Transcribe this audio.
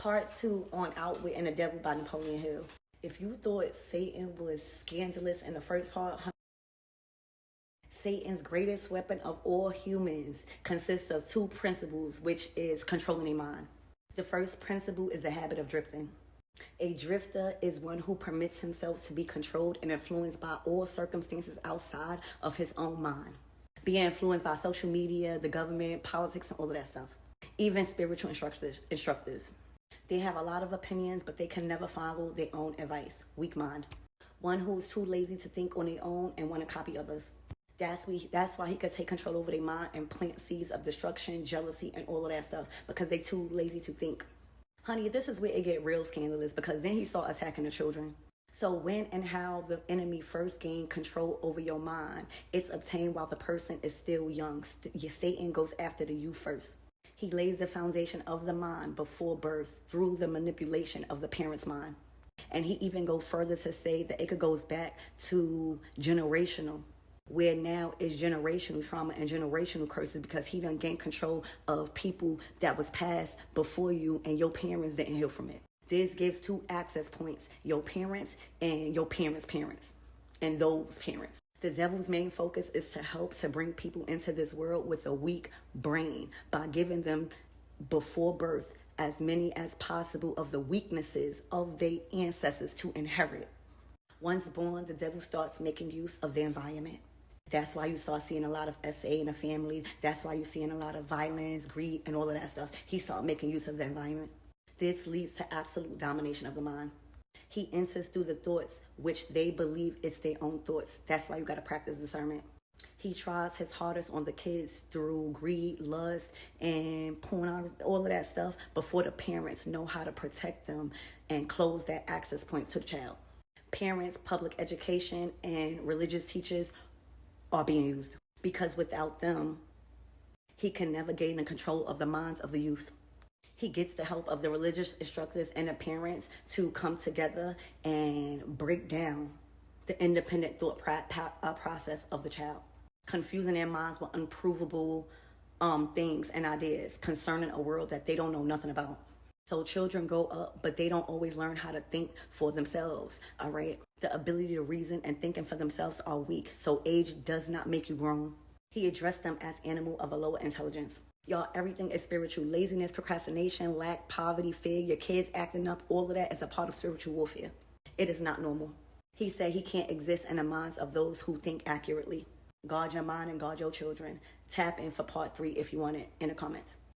Part 2 on Outwit and the Devil by Napoleon Hill. If you thought Satan was scandalous in the first part, Satan's greatest weapon of all humans consists of two principles, which is controlling their mind. The first principle is the habit of drifting. A drifter is one who permits himself to be controlled and influenced by all circumstances outside of his own mind. Being influenced by social media, the government, politics, and all of that stuff. Even spiritual instructors. They have a lot of opinions, but they can never follow their own advice. Weak mind. One who's too lazy to think on their own and want to copy others. That's why he could take control over their mind and plant seeds of destruction, jealousy, and all of that stuff, because they too lazy to think. Honey, this is where it get real scandalous, because then he started attacking the children. So when and how the enemy first gained control over your mind, it's obtained while the person is still young. Satan goes after the youth first. He lays the foundation of the mind before birth through the manipulation of the parent's mind. And he even goes further to say that it goes back to generational, where now is generational trauma and generational curses, because he done gained control of people that was passed before you and your parents didn't heal from it. This gives two access points, your parents and your parents' parents and those parents. The devil's main focus is to help to bring people into this world with a weak brain by giving them before birth as many as possible of the weaknesses of their ancestors to inherit. Once born, the devil starts making use of the environment. That's why you start seeing a lot of SA in a family. That's why you're seeing a lot of violence, greed, and all of that stuff. He started making use of the environment. This leads to absolute domination of the mind. He enters through the thoughts, which they believe it's their own thoughts. That's why you got to practice discernment. He tries his hardest on the kids through greed, lust, and porn, all of that stuff, before the parents know how to protect them and close that access point to the child. Parents, public education, and religious teachers are being used, because without them, he can never gain the control of the minds of the youth. He gets the help of the religious instructors and the parents to come together and break down the independent thought process of the child, confusing their minds with unprovable things and ideas concerning a world that they don't know nothing about. So children grow up, but they don't always learn how to think for themselves, all right? The ability to reason and thinking for themselves are weak, so age does not make you grown. He addressed them as animal of a lower intelligence. Y'all, everything is spiritual. Laziness, procrastination, lack, poverty, fear, your kids acting up, all of that is a part of spiritual warfare. It is not normal. He said he can't exist in the minds of those who think accurately. Guard your mind and guard your children. Tap in for part 3 if you want it in the comments.